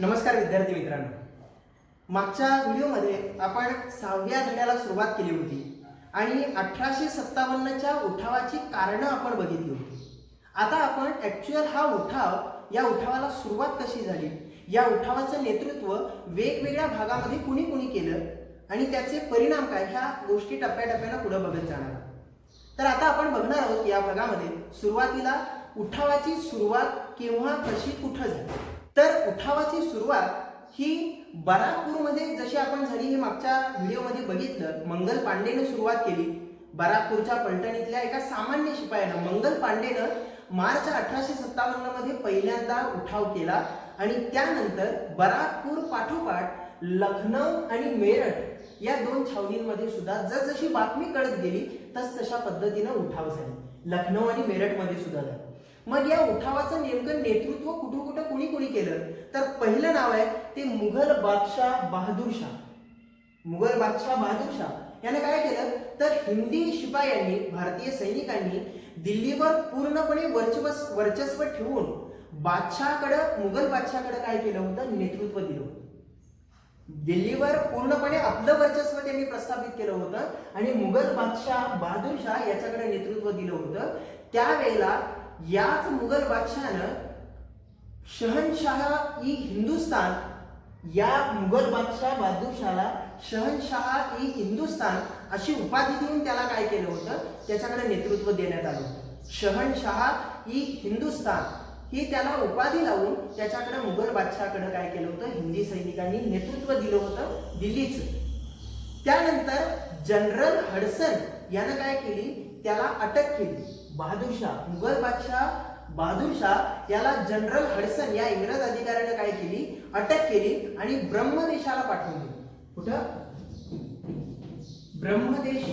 नमस्कार विद्यार्थी मित्रांनो, मागच्या व्हिडिओमध्ये आपण 6व्या धड्याला सुरुवात केली होती आणि 1857च्या उठावाची कारणं आपण बघितली होती. आता आपण ॲक्च्युअल या उठावाला सुरुवात कशी झाली, या उठावाचं नेतृत्व वेगवेगळ्या भागामध्ये कुणी कुणी केलं आणि त्याचे परिणाम काय, ह्या गोष्टी टप्प्याटप्प्यानं पुढे बघत जाणार. तर आता आपण बघणार आहोत या भागामध्ये सुरुवातीला उठावाची सुरुवात केव्हा, कशी, कुठं झाली. तर उठावाची सुरुवात ही बराकपूरमध्ये जशी आपण झाली हे मागच्या व्हिडिओमध्ये बघितलं. मंगल पांडेनं सुरुवात केली. बराकपूरच्या पलटणीतल्या एका सामान्य शिपायानं मंगल पांडेनं मार्च 1857 मध्ये पहिल्यांदा उठाव केला आणि त्यानंतर बराकपूर पाठोपाठ लखनौ आणि मेरठ या दोन छावणींमध्ये सुद्धा जसजशी बातमी कळत गेली तशा पद्धतीनं उठाव झाले. लखनौ आणि मेरठमध्ये सुद्धा झाले. मग या उठावाचं नेमकं नेतृत्व कुठं कुठं कुणी कुणी केलं, तर पहिलं नाव आहे ते मुघल बादशाह बहादूर शाह. मुघल बादशाह बहादूर शाह याने काय केलं, तर हिंदी शिपायांनी, भारतीय सैनिकांनी दिल्लीवर पूर्णपणे वर्चस्व ठेवून मुघल बादशाहकडे काय केलं होतं, नेतृत्व दिलं होतं. दिल्लीवर पूर्णपणे आपलं वर्चस्व त्यांनी प्रस्थापित केलं होतं आणि मुघल बादशाह बहादूर शाह याच्याकडे नेतृत्व दिलं होतं. त्यावेळेला याच मुघल बादशाहानं शहनशाह-ई हिंदुस्तान, या मुघल बादशाह बहादूर शाहला शहनशाह-ई हिंदुस्तान अशी उपाधी देऊन त्याला काय केलं होतं, त्याच्याकडे नेतृत्व देण्यात आलं होतं. शहनशाह-ई हिंदुस्तान ही त्याला उपाधी लावून त्याच्याकडे मुघल बादशाहाकडे काय केलं होतं, हिंदी सैनिकांनी नेतृत्व दिलं होतं दिल्लीचं. त्यानंतर जनरल हडसन यानं काय केली, त्याला अटक केली. मुघल बादशाह बहादूर शाह याला जनरल हडसन या इंग्रज अधिकाऱ्याने काय केली, अटक केली आणि ब्रह्मदेशाला पाठवून दिली. कुठं, ब्रह्मदेश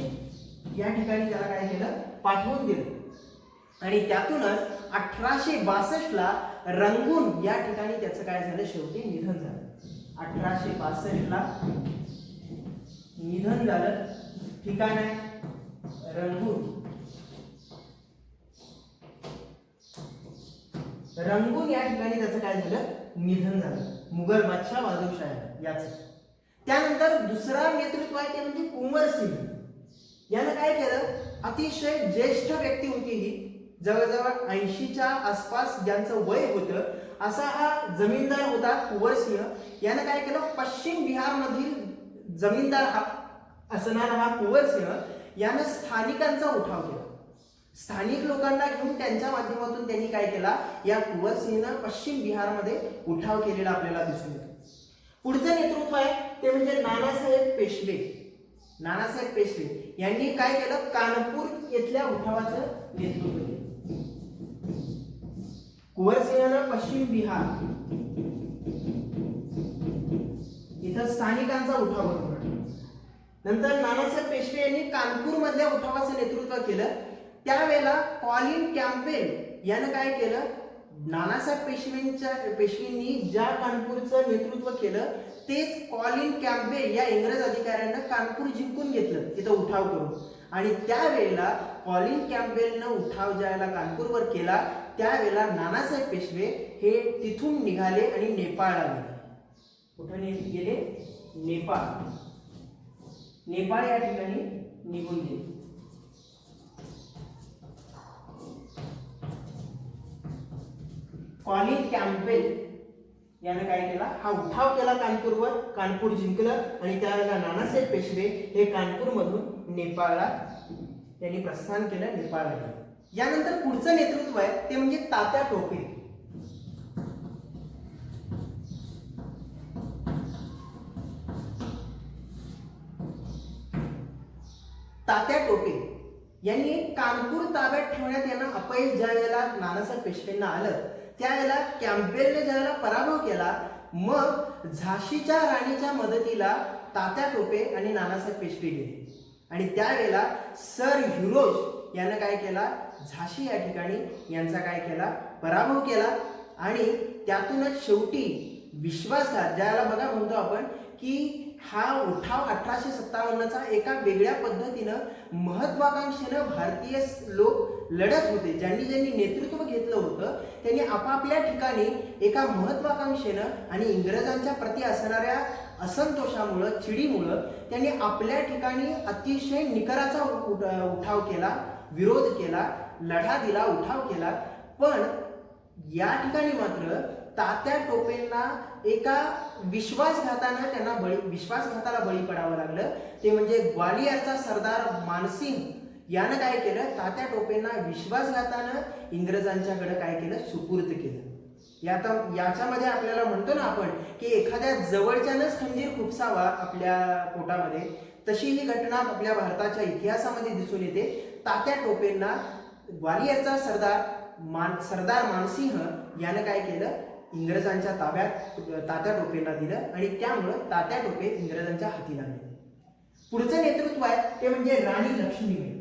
या ठिकाणी त्याला काय केलं, पाठवून दिलं. आणि त्यातूनच 1862 ला रंगून या ठिकाणी त्याचं काय झालं, शेवटी निधन झालं. 1862 ला निधन झालं. ठिकाण आहे रंगून. रंगून या ठिकाणी त्याचं काय झालं, निधन झालं, मुघल बादशाह बहादूर शाह याचं. त्यानंतर दुसरा नेतृत्व आहे ते म्हणजे कुंवर सिंग. यानं काय केलं, अतिशय ज्येष्ठ व्यक्ती होती ही, जवळजवळ 80च्या आसपास ज्यांचं वय होतं असा हा जमीनदार होता कुंवर सिंह. यानं काय केलं, पश्चिम बिहार मधील जमीनदार हा असणारा हा कुंवर सिंह यानं स्थानिकांचा उठाव केला. स्थानिक लोकांना घेऊन त्यांच्या माध्यमातून त्यांनी काय केला, या कुंवर सिंहनं पश्चिम बिहारमध्ये उठाव केलेला आपल्याला दिसून येतो. पुढचं नेतृत्व आहे ते म्हणजे नानासाहेब पेशवे. नानासाहेब पेशवे यांनी काय केलं, कानपूर येथल्या उठावाचं नेतृत्व केलं. कुंवर सिंहनं पश्चिम बिहार इथं स्थानिकांचा उठाव होता. नंतर नानासाहेब पेशवे यांनी कानपूर मधल्या उठावाचं नेतृत्व केलं. त्यावेळेला कॉलिन कॅम्पेल यानं काय केलं, नानासाहेब पेशवेंनी ज्या कानपूरचं नेतृत्व केलं तेच कॉलिन कॅम्पेल या इंग्रज अधिकाऱ्यांना कानपूर जिंकून घेतलं तिथं उठाव करून. आणि त्यावेळेला कॉलिन कॅम्पेलनं उठाव ज्यावेळेला कानपूरवर केला त्यावेळेला नानासाहेब पेशवे हे तिथून निघाले आणि नेपाळला गेले. कुठं गेले, नेपाळ या ठिकाणी निघून गेले. कॉलिन कॅम्पेल यानं काय केला, हा उठाव केला कानपूरवर, कानपूर जिंकलं आणि त्यावेळेला नानासाहेब पेशवे हे कानपूर मधून नेपाळला त्यांनी प्रस्थान केलं, नेपाळला गेले. यानंतर पुढचं नेतृत्व आहे ते म्हणजे तात्या टोपे. तात्या टोपे यांनी कानपूर ताब्यात ठेवण्यात येणं अपयश ज्या वेळेला नानासाहेब पेशवेंना आलं त्यावेळेला कॅम्पेलने ज्यावेळेला पराभव केला, मग झाशीच्या राणीच्या मदतीला तात्या टोपे आणि नानासाहेब पेशवे गेले. आणि त्यावेळेला सर ह्युरोज यानं काय केला, झाशी या ठिकाणी यांचा काय केला, पराभव केला. आणि त्यातूनच शेवटी विश्वासघात, ज्याला बघा म्हणतो आपण की हा उठाव 1857चा एका वेगळ्या पद्धतीनं महत्वाकांक्षेनं भारतीय लोक लढत होते. ज्यांनी ज्यांनी नेतृत्व घेतलं होतं त्यांनी आपापल्या ठिकाणी एका महत्वाकांक्षेनं आणि इंग्रजांच्या प्रती असणाऱ्या असंतोषामुळं, चिडीमुळं त्यांनी आपल्या ठिकाणी अतिशय निकराचा उठाव केला, विरोध केला, लढा दिला, उठाव केला. पण या ठिकाणी मात्र तात्या टोपेंना एका विश्वासघाताला बळी पडावं लागलं. ते म्हणजे ग्वालियरचा सरदार मानसिंग यानं काय केलं, तात्या टोपेंना विश्वासघातानं इंग्रजांच्याकडे काय केलं, सुपूर्द केलं. याच्यामध्ये आपल्याला म्हणतो ना आपण की एखाद्या जवळच्यानंच खंजीर खुपसावा आपल्या पोटामध्ये, तशी ही घटना आपल्या भारताच्या इतिहासामध्ये दिसून येते. तात्या टोपेंना ग्वालियरचा सरदार मानसिंह यानं काय केलं, इंग्रजांच्या ताब्यात तात्या टोपेंना दिलं आणि त्यामुळं तात्या टोपे इंग्रजांच्या हाती लागले. पुढचं नेतृत्व आहे ते म्हणजे राणी लक्ष्मीबाई.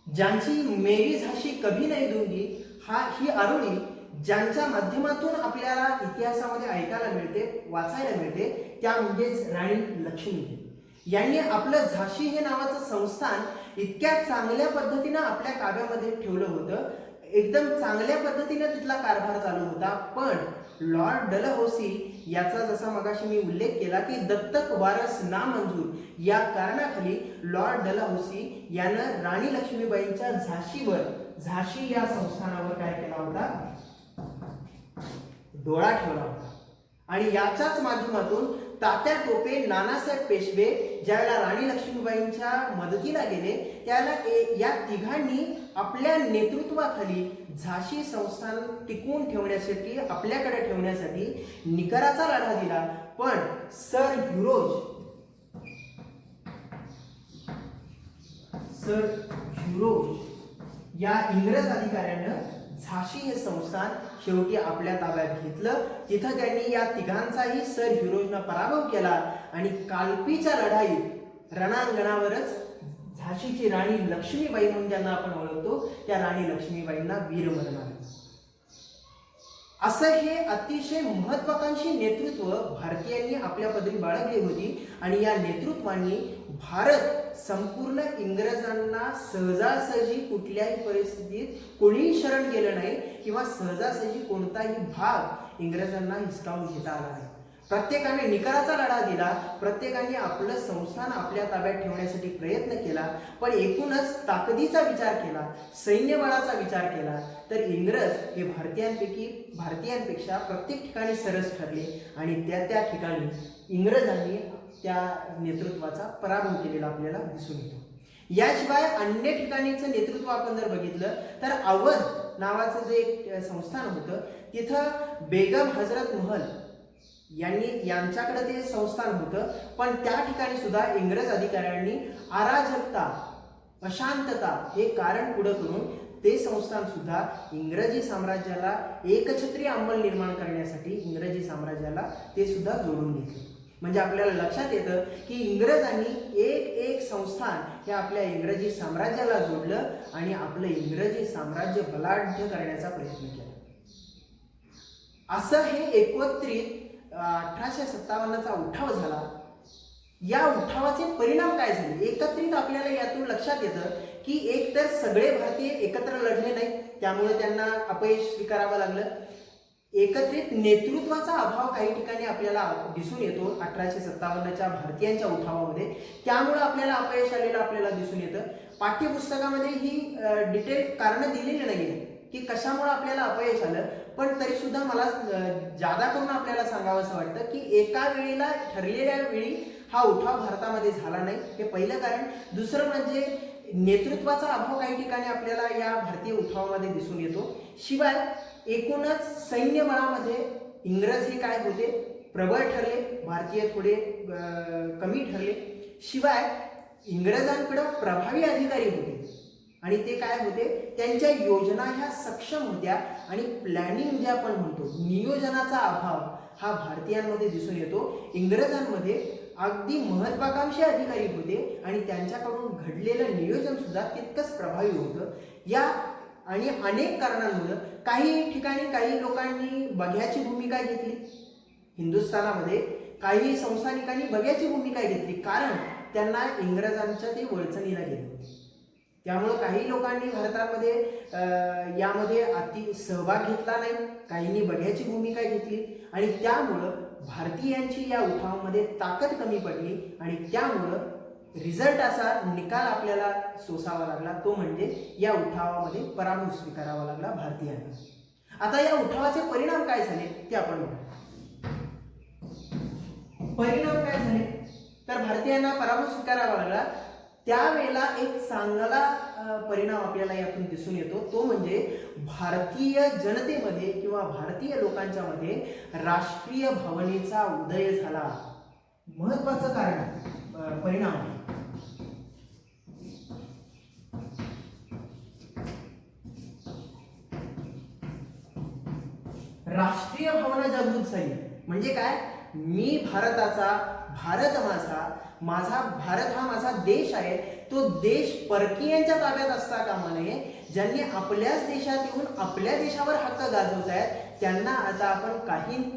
ज्यांची मेरी झाशी कभी नाही दूंगी ही आरोळी ज्यांच्या माध्यमातून आपल्याला इतिहासामध्ये ऐकायला मिळते, वाचायला मिळते, त्या म्हणजेच राणी लक्ष्मीबाई. यांनी आपलं झाशी हे नावाचं संस्थान इतक्या चांगल्या पद्धतीनं आपल्या ताब्यामध्ये ठेवलं होतं, एकदम चांगल्या पद्धतीनं तिथला कारभार चालू होता. पण लॉर्ड डलहौसी याचा जसा मगाशी मी उल्लेख केला की दत्तक वारस नामंजूर या कारणाखाली लॉर्ड डलहौसी यानं राणी लक्ष्मीबाईंच्या झाशी या संस्थानावर काय केला होता, डोळा ठेवला होता. आणि याच्याच माध्यमातून तात्या टोपे, नानासाहेब पेशवे ज्यावेळेला राणी लक्ष्मीबाईंच्या मदतीला गेले त्यावेळेला या तिघांनी आपल्या नेतृत्वाखाली झाशी संस्थान टिकवून ठेवण्यासाठी, आपल्याकडे ठेवण्यासाठी निकराचा लढा दिला. पण सर ह्युरोज या इंग्रज अधिकाऱ्यानं झाशी हे संस्थान शेवटी आपल्या ताब्यात घेतलं. तिथं त्यांनी या तिघांचाही सर ह्युरोजनं पराभव केला आणि कालपीच्या लढाईत रणांगणावरच झाशीची राणी लक्ष्मीबाई म्हणून ज्यांना आपण ओळखतो त्या राणी लक्ष्मीबाईंना वीरमरण आलं. असं हे अतिशय महत्वाकांक्षी नेतृत्व भारतीयांनी आपल्या पदरी बाळगली होती आणि या नेतृत्वांनी भारत संपूर्ण इंग्रजांना सहजासहजी कुठल्याही परिस्थितीत कोणीही शरण गेलं नाही किंवा सहजासहजी कोणताही भाग इंग्रजांना हिसकावून घेता आला नाही. प्रत्येकाने निकराचा लढा दिला, प्रत्येकाने आपलं संस्थान आपल्या ताब्यात ठेवण्यासाठी प्रयत्न केला. पण एकूणच ताकदीचा विचार केला, सैन्यबळाचा विचार केला तर इंग्रज हे भारतीयांपेक्षा प्रत्येक ठिकाणी सरस ठरले आणि त्या ठिकाणी इंग्रजांनी त्या नेतृत्वाचा पराभव केलेला आपल्याला दिसून येतो. याशिवाय अन्य ठिकाणीचं नेतृत्व आपण जर बघितलं तर अवध नावाचं जे एक संस्थान होतं तिथं बेगम हजरत महल यांच्याकडे ते संस्थान होतं. पण त्या ठिकाणी सुद्धा इंग्रज अधिकाऱ्यांनी अराजकता, अशांतता हे कारण पुढे करून ते संस्थान सुद्धा इंग्रजी साम्राज्याला एकछत्री अंमल निर्माण करण्यासाठी इंग्रजी साम्राज्याला ते सुद्धा जोडून घेतले. म्हणजे आपल्याला लक्षात येतं की इंग्रजांनी एक संस्थान हे आपल्या इंग्रजी साम्राज्याला जोडलं आणि आपलं इंग्रजी साम्राज्य बलाढ्य करण्याचा प्रयत्न केला. असं हे एकत्रित 1857चा उठाव झाला. या उठावाचे परिणाम काय झाले एकत्रित आपल्याला यातून लक्षात येतं की एक तर सगळे भारतीय एकत्र लढले नाहीत, त्यामुळे त्यांना अपयश स्वीकारावं लागलं. एकत्रित नेतृत्वाचा अभाव काही ठिकाणी आपल्याला दिसून येतो 1857च्या भारतीयांच्या उठावामध्ये, त्यामुळे आपल्याला अपयश आलेलं आपल्याला दिसून येतं. पाठ्यपुस्तकामध्ये ही डिटेल कारणं दिलेली नाहीये की कशामुळे आपल्याला अपयश आलं, पण तरी सुद्धा मला जादा करून आपल्याला सांगावंसं वाटतं की एका वेळेला ठरलेल्या वेळी हा उठाव भारतामध्ये झाला नाही, हे पहिलं कारण. दुसरं म्हणजे नेतृत्वाचा अभाव काही ठिकाणी आपल्याला या भारतीय उठावामध्ये दिसून येतो. शिवाय एकूणच सैन्य बळामध्ये इंग्रज हे काय होते, प्रबळ ठरले, भारतीय थोडे कमी ठरले. शिवाय इंग्रजांकडे प्रभावी अधिकारी होते आणि ते काय होते, त्यांच्या योजना ह्या सक्षम होत्या आणि प्लॅनिंग जे आपण म्हणतो नियोजनाचा अभाव हा भारतीयांमध्ये दिसून येतो. इंग्रजांमध्ये अगदी महत्वाकांक्षी अधिकारी होते आणि त्यांच्याकडून घडलेलं नियोजन सुद्धा तितकंच प्रभावी होतं. या आणि अनेक कारणांमुळे काही ठिकाणी काही लोकांनी बघ्याची भूमिका घेतली. हिंदुस्थानामध्ये काही संस्थानिकांनी बघ्याची भूमिका घेतली, कारण त्यांना इंग्रजांच्या ते वळचणीला गेले होते. त्यामुळं काही लोकांनी भारतामध्ये यामध्ये अति सहभाग घेतला नाही, काहींनी बघ्याची भूमिका घेतली आणि त्यामुळं भारतीयांची या उठावामध्ये ताकद कमी पडली आणि त्यामुळं रिझल्ट असा निकाल आपल्याला सोसावा लागला, तो म्हणजे या उठावामध्ये पराभव स्वीकारावा लागला भारतीयांना. आता या उठावाचे परिणाम काय झाले ते आपण बघू. परिणाम काय झाले तर भारतीयांना पराभव स्वीकारावा लागला. त्यावेळेला एक चांगला परिणाम आपल्याला यातून दिसून येतो, तो म्हणजे भारतीय जनतेमध्ये किंवा भारतीय लोकांच्या मध्ये राष्ट्रीय भावनेचा उदय झाला. महत्वाचं कारण परिणाम आहे. राष्ट्रीय भावना जागृत झाली म्हणजे काय, मी भारताचा, भारत माझा, माझा भारत हा माझा देश आहे, तो देश परकीयांच्या ताब्यात असता कामा नये. ज्यांनी आपल्याच देशात येऊन आपल्या देशावर हक्क गाजवत आहेत त्यांना आता आपण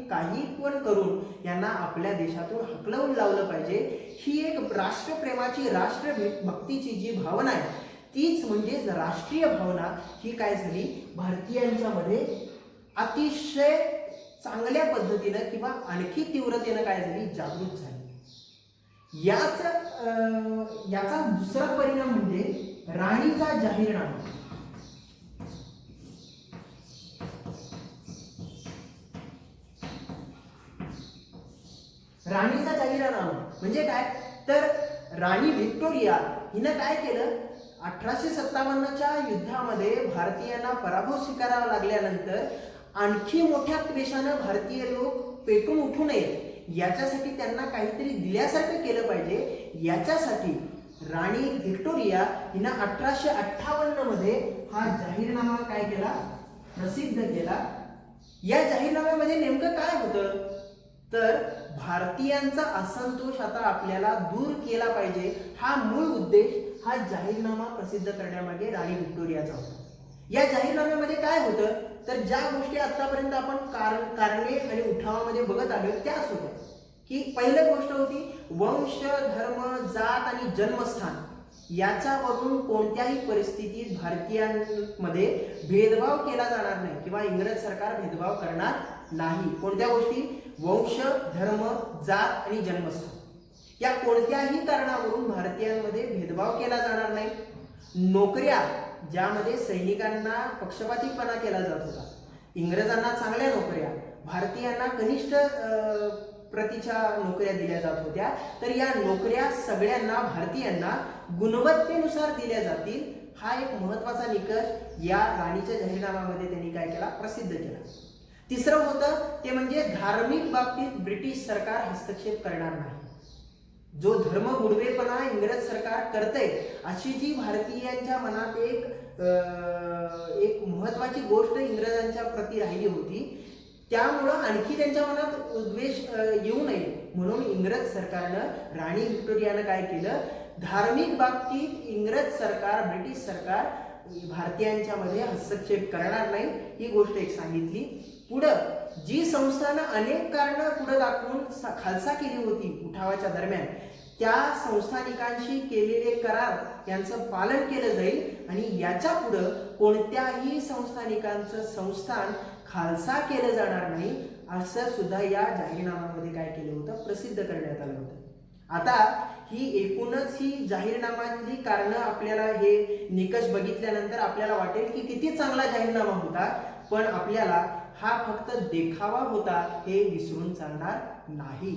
काही पण करून यांना आपल्या देशातून हकलवून लावलं पाहिजे. ही एक राष्ट्रप्रेमाची, राष्ट्रभक्तीची जी भावना आहे तीच म्हणजे राष्ट्रीय भावना ही काय झाली भारतीयांच्या मध्ये अतिशय चांगल्या पद्धतीनं किंवा आणखी तीव्रतेनं काय झाली, जागृत झाली. याचा दुसरा परिणाम म्हणजे राणीचा जाहीरनामा. राणीचा जाहीरनामा म्हणजे काय तर राणी व्हिक्टोरिया हिनं काय केलं, 1857च्या युद्धामध्ये भारतीयांना पराभव स्वीकारावा लागल्यानंतर आणखी मोठ्या द्वेषानं भारतीय लोक पेटून उठू नये याच्यासाठी त्यांना काहीतरी दिल्यासारखं केलं पाहिजे. याच्यासाठी राणी व्हिक्टोरिया हिनं 1858 मध्ये हा जाहीरनामा काय केला, प्रसिद्ध केला. या जाहीरनाम्यामध्ये नेमकं काय होतं तर भारतीयांचा असंतोष आता आपल्याला दूर केला पाहिजे, हा मूळ उद्देश हा जाहीरनामा प्रसिद्ध करण्यामागे राणी व्हिक्टोरियाचा होता. या जाहीरनाम्यामध्ये काय होतं तर ज्या गोष्टी आतापर्यंत आपण कारणे आणि उठावामध्ये बघत आलो त्याच होत्या. की पहिली गोष्ट होती वंश, धर्म, जात आणि जन्मस्थान याच्यावरून कोणत्याही परिस्थितीत भारतीयांमध्ये भेदभाव केला जाणार नाही किंवा इंग्रज सरकार भेदभाव करणार नाही. कोणत्या गोष्टी, वंश, धर्म, जात आणि जन्मस्थान या कोणत्याही कारणावरून भारतीयांमध्ये भेदभाव केला जाणार नाही. नोकऱ्या ज्यामध्ये सैनिकांना पक्षपातीपणा केला जात होता, इंग्रजांना चांगल्या नोकऱ्या, भारतीयांना कनिष्ठ प्रतीच्या नोकऱ्या दिल्या जात होत्या, तर या नोकऱ्या सगळ्यांना भारतीयांना गुणवत्तेनुसार दिल्या जातील हा एक महत्वाचा निकष या राणीच्या जाहीरनाम्यामध्ये त्यांनी काय केला, प्रसिद्ध केला. तिसरं होतं ते म्हणजे धार्मिक बाबतीत ब्रिटिश सरकार हस्तक्षेप करणार नाही. जो धर्म बुडवेपणा इंग्रज सरकार करते अशी जी भारतीयांच्या मनात एक महत्वाची गोष्ट इंग्रजांच्या प्रती राहिली होती, त्यामुळं आणखी त्यांच्या मनात द्वेष येऊ नये म्हणून इंग्रज सरकारनं, राणी व्हिक्टोरियानं काय केलं, धार्मिक बाबतीत इंग्रज सरकार, ब्रिटिश सरकार भारतीयांच्या मध्ये हस्तक्षेप करणार नाही ही गोष्ट एक सांगितली. पुढं जी संस्थानं अनेक कारणं पुढे दाखवून खालसा केली होती उठावाच्या दरम्यान, त्या संस्थानिकांशी केलेले करार यांचं पालन केलं जाईल आणि याच्या पुढं कोणत्याही संस्थानिकांचं संस्थान खालसा केलं जाणार नाही असं सुद्धा या जाहीरनाम्यामध्ये काय केलं होतं, प्रसिद्ध करण्यात आलं होतं. आता ही एकूणच ही जाहीरनाम्यातली कारणं आपल्याला हे निकष बघितल्यानंतर आपल्याला वाटेल की किती चांगला जाहीरनामा होता, पण आपल्याला हा फक्त देखावा होता हे विसरून चालणार नाही.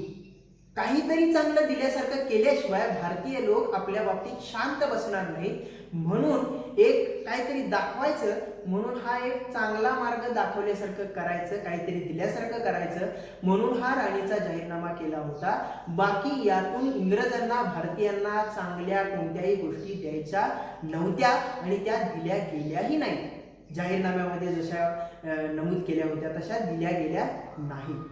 काहीतरी चांगलं दिल्यासारखं केल्याशिवाय भारतीय लोक आपल्या बाबतीत शांत बसणार नाहीत. म्हणून एक काहीतरी दाखवायचं म्हणून हा एक चांगला मार्ग दाखवल्यासारखं करायचं, काहीतरी दिल्यासारखं करायचं म्हणून हा राणीचा जाहीरनामा केला होता. बाकी यातून इंग्रजांना भारतीयांना चांगल्या कोणत्याही गोष्टी द्यायच्या नव्हत्या आणि त्या दिल्या गेल्याही नाही. जाहीरनाम्यामध्ये जशा नमूद केल्या होत्या तशा दिल्या गेल्या नाहीत.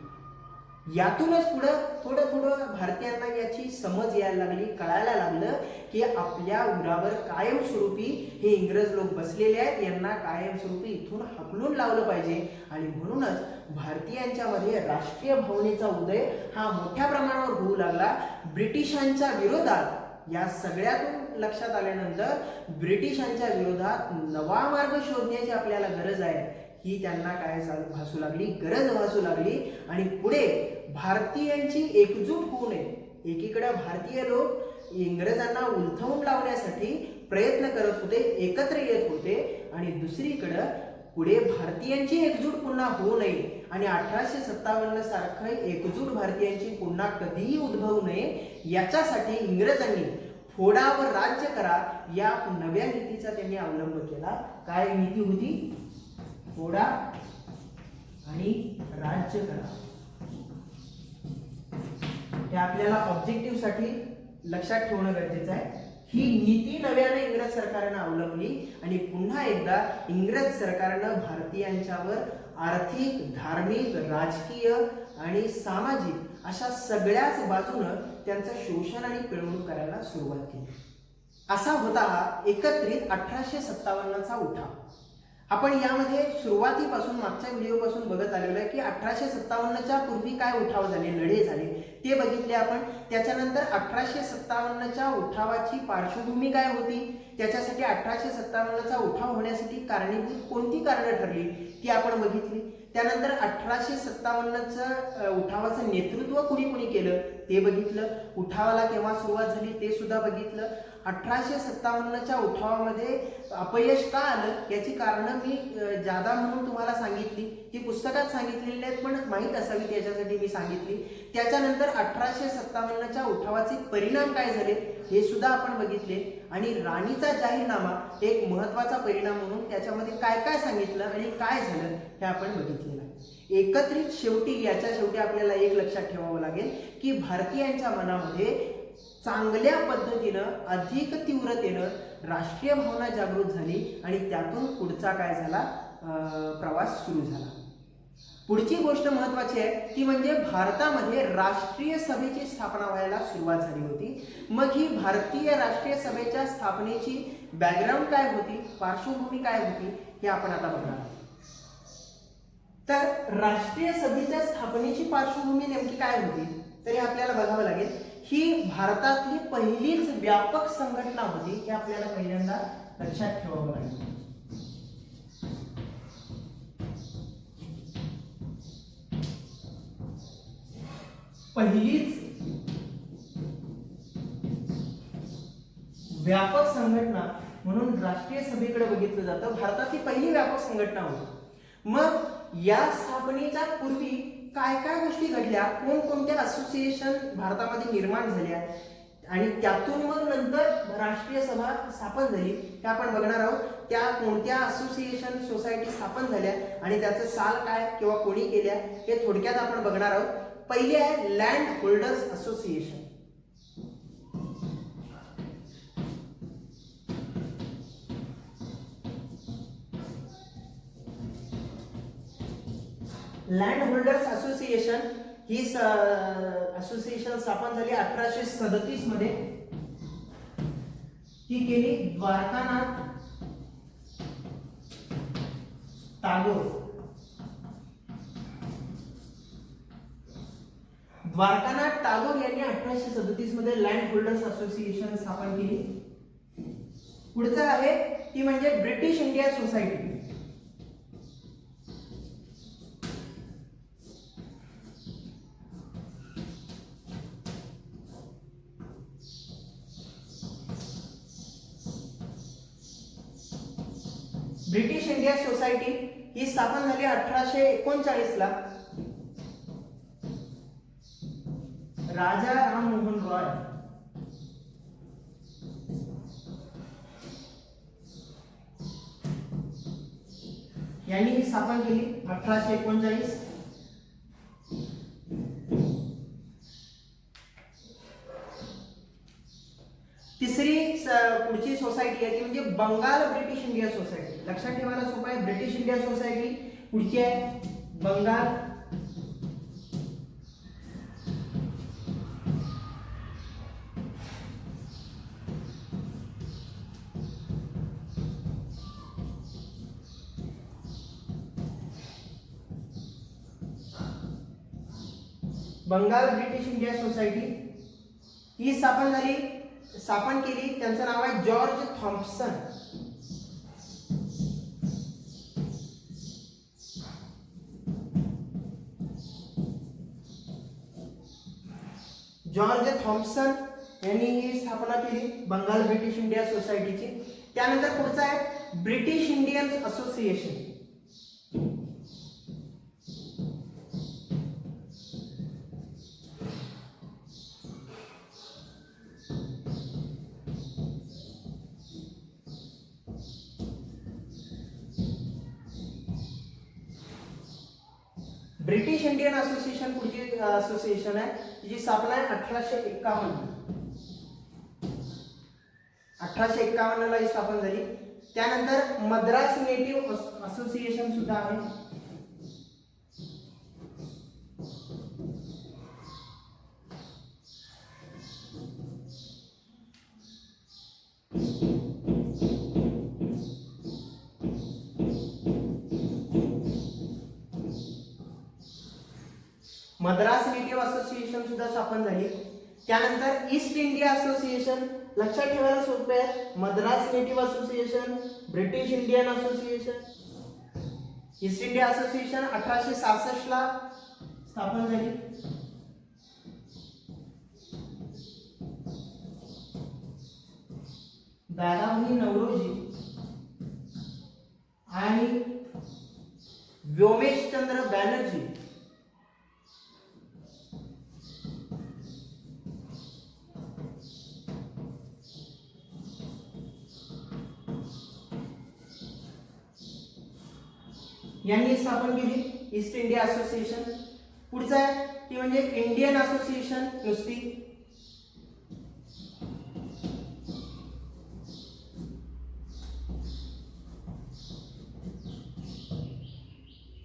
यातूनच पुढं थोडं थोडं भारतीयांना याची समज यायला लागली, कळायला लागलं की आपल्या उरावर कायमस्वरूपी हे इंग्रज लोक बसलेले आहेत, यांना कायमस्वरूपी इथून हाकलून लावलं पाहिजे. आणि म्हणूनच भारतीयांच्या मध्ये राष्ट्रीय भावनेचा उदय हा मोठ्या प्रमाणावर होऊ लागला. ब्रिटिशांच्या विरोधात, या सगळ्यातून लक्षात आल्यानंतर ब्रिटिशांच्या विरोधात नवा मार्ग शोधण्याची आपल्याला गरज आहे, ही त्यांना काय भासू लागली, गरज भासू लागली. आणि पुढे भारतीयांची एकजूट होऊ नये, एकीकडे भारतीय लोक इंग्रजांना उलथवून लावण्यासाठी प्रयत्न करत होते, एकत्र येत होते, आणि दुसरीकडं पुढे भारतीयांची एकजूट पुन्हा होऊ नये आणि 1857 सारखं एकजूट भारतीयांची पुन्हा कधीही उद्भवू नये, याच्यासाठी इंग्रजांनी फोडा व राज्य करा या नव्या नीतीचा त्यांनी अवलंब केला. काय नीती होती? फोडा आणि राज्य करा. हे आपल्याला ऑब्जेक्टिव्ह साठी लक्षात ठेवणं गरजेचं आहे. ही नीती नव्याने इंग्रज सरकारनं अवलंबली आणि पुन्हा एकदा इंग्रज सरकारनं भारतीयांच्यावर आर्थिक, धार्मिक, राजकीय आणि सामाजिक अशा सगळ्याच बाजूनं त्यांचं शोषण आणि पिळवणूक करायला सुरुवात केली. असा होता हा एकत्रित 1857चा उठाव. आपण यामध्ये सुरुवातीपासून मागच्या व्हिडिओपासून बघत आलेलो आहे की 1857च्या पूर्वी काय उठाव झाले, लढे झाले ते बघितले आपण. त्याच्यानंतर 1857च्या उठावाची पार्श्वभूमी काय होती, त्याच्यासाठी 1857चा उठाव होण्यासाठी कारणीभूत कोणती कारणं ठरली ती आपण बघितली. त्यानंतर 1857चं उठावाचं नेतृत्व कुणी कुणी केलं ते बघितलं. उठावाला केव्हा सुरुवात झाली ते सुद्धा बघितलं. 1857च्या उठावामध्ये अपयश का आलं याची कारणं मी जादा म्हणून तुम्हाला सांगितली, ती पुस्तकात सांगितलेली आहेत पण माहीत असावी त्याच्यासाठी मी सांगितली. त्याच्यानंतर 1857च्या उठावाचे परिणाम काय झाले हे सुद्धा आपण बघितले. आणि राणीचा जाहीरनामा एक महत्त्वाचा परिणाम म्हणून त्याच्यामध्ये काय काय सांगितलं आणि काय झालं हे आपण बघितलेलं आहे. एकत्रित शेवटी याच्या शेवटी आपल्याला एक लक्षात ठेवावं लागेल की भारतीयांच्या मनामध्ये चांगल्या पद्धतीनं, अधिक तीव्रतेनं राष्ट्रीय भावना जागृत झाली आणि त्यातून पुढचा काय झाला, प्रवास सुरू झाला. पुढची गोष्ट महत्त्वाची आहे ती म्हणजे भारतामध्ये राष्ट्रीय सभेची स्थापना व्हायला सुरुवात झाली होती. मग ही भारतीय राष्ट्रीय सभेच्या स्थापनेची बॅकग्राऊंड काय होती, पार्श्वभूमी काय होती हे आपण आता बघणार आहोत. तर राष्ट्रीय सभेच्या स्थापनेची पार्श्वभूमी नेमकी काय होती तरी आपल्याला बघावं लागेल. ही भारतातली पहिलीच व्यापक संघटना होती, हे आपल्याला पहिल्यांदा लक्षात ठेवावं लागेल. पहिलीच व्यापक संघटना म्हणून राष्ट्रीय सभेकडे बघितलं जातं. भारताची पहिली व्यापक संघटना होती. मग या स्थापनेच्या पूर्वी काय काय गोष्टी घडल्या, कोणकोणत्या असोसिएशन भारतामध्ये निर्माण झाल्या आणि त्यातून मग नंतर राष्ट्रीय सभा स्थापन झाली हे आपण बघणार आहोत. त्या कोणत्या असोसिएशन, सोसायटी स्थापन झाल्या आणि त्याचं साल काय किंवा कोणी केल्या हे थोडक्यात आपण बघणार आहोत. पहिली आहे land holders association. Land holders association ही असोसिएशन स्थापन झाली 1837 मध्ये. ही केली द्वारकानाथ टागोर. द्वारकानाथ टागोर यांनी 1837 मध्ये लँड होल्डर्स असोसिएशन स्थापन केली. पुढचं आहे ती म्हणजे British India society. British India society ही स्थापन झाली 1839 ला. राजा राममोहन रॉय यांनी ही स्थापन केली 1839. तिसरी पुढची सोसायटी आहे ती म्हणजे बंगाल ब्रिटिश इंडिया सोसायटी. लक्षात ठेवायला सोपं आहे, ब्रिटिश इंडिया सोसायटी. पुढची आहे Bengal Bengal British India society ही स्थापन केली. त्यांचं नाव आहे जॉर्ज थॉम्पसन. जॉर्ज थॉम्पसन यांनी ही स्थापना केली बंगाल ब्रिटिश इंडिया सोसायटीची. त्यानंतर पुढचा आहे British Indian association. British Indian association पुढची असोसिएशन आहे. तिची स्थापना आहे 1851. 1851 ला ही स्थापन झाली. त्यानंतर मद्रास नेटिव्ह असोसिएशन सुद्धा आहे. मद्रास नेटिव्ह असोसिएशन सुद्धा स्थापन झाली. त्यानंतर ईस्ट इंडिया असोसिएशन. लक्षात ठेवायला सोपे आहे. Madras native association, British Indian association. East India association 1866 ला स्थापन झाली. दादाभाई नौरोजी आणि व्योमेशचंद्र बॅनर्जी यांनी स्थापन केली ईस्ट इंडिया असोसिएशन. पुढचं आहे ती म्हणजे इंडियन असोसिएशन नुसती.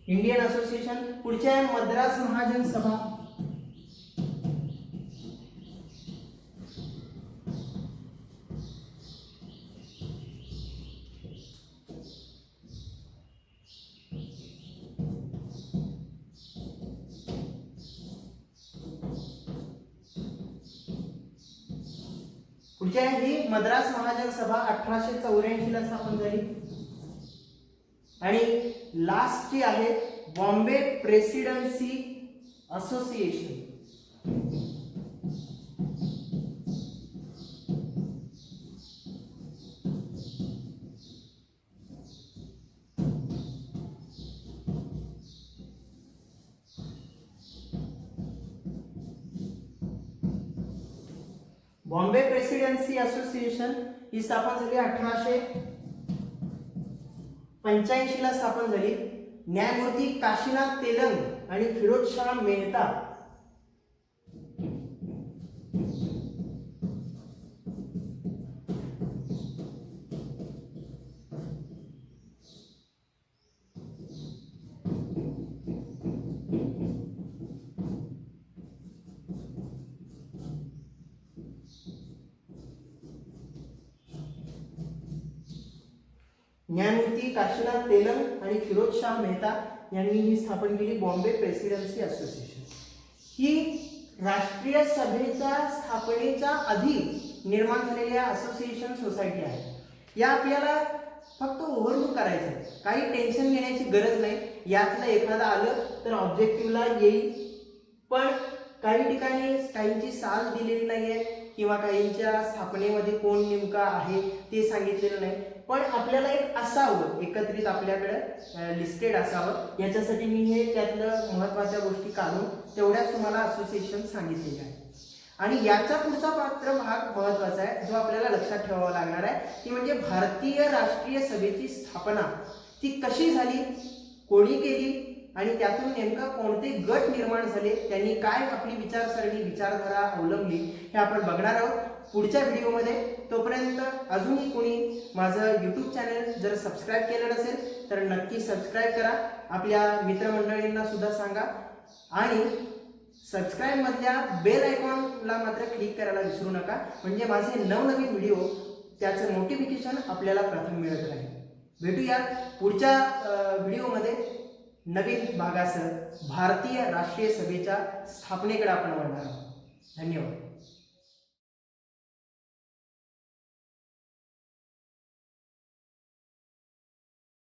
Indian association. पुढचे आहे मद्रास महाजन सभा. पुढची आहे ही मद्रास महाजन सभा 1884 ला स्थापन झाली. आणि लास्टची आहे Bombay presidency association. Bombay presidency association ही स्थापन झाली 1885 ला स्थापन झाली. न्यायमूर्ती काशीनाथ तेलंग आणि फिरोजशाह मेहता न्यायमूर्ती काशीनाथ तेलंग आणि फिरोजशाह मेहता यांनी ही स्थापन केली बॉम्बे प्रेसिडेन्सी असोसिएशन. ही राष्ट्रीय सभेच्या स्थापनेच्या आधी निर्माण झालेल्या असोसिएशन सोसायटी आहे. या आपल्याला फक्त ओव्हरलुक करायचं आहे. काही टेन्शन घेण्याची गरज नाही. यातलं एखादं आलं तर ऑब्जेक्टिव्हला येईल. पण काही ठिकाणी काहींची साल दिलेली नाहीये किंवा काहींच्या स्थापनेमध्ये कोण नेमका आहे ते सांगितलेलं नाही. पण आपल्याला एक असावं, एकत्रित आपल्याकडे लिस्टेड असावं. याच्यासाठी मी हे त्यातलं महत्त्वाच्या गोष्टी काढून तेवढ्याच तुम्हाला असोसिएशन सांगितलेले आहे. आणि याचा पुढचा मात्र भाग महत्त्वाचा आहे जो आपल्याला लक्षात ठेवावा लागणार आहे. ती म्हणजे भारतीय राष्ट्रीय सभेची स्थापना ती कशी झाली, कोणी केली आणि त्यातून नेमका कोणते गट निर्माण झाले, त्यांनी काय आपली विचारसरणी विचारधारा अवलंबली हे आपण बघणार आहोत पुढच्या व्हिडिओमध्ये. तोपर्यंत अजूनही कोणी माझं यूट्यूब चॅनल जर सबस्क्राईब केलं नसेल तर नक्की सबस्क्राईब करा. आपल्या मित्रमंडळींना सुद्धा सांगा आणि सबस्क्राईब मधल्या बेल आयकॉनला मात्र क्लिक करायला विसरू नका. म्हणजे माझे नवनवीन व्हिडिओ त्याचं नोटिफिकेशन आपल्याला प्रथम मिळत राहील. भेटूया पुढच्या व्हिडिओमध्ये. नवीन भागासह भारतीय राष्ट्रीय सभेच्या स्थापनेकडे आपण वळणार आहोत. धन्यवाद.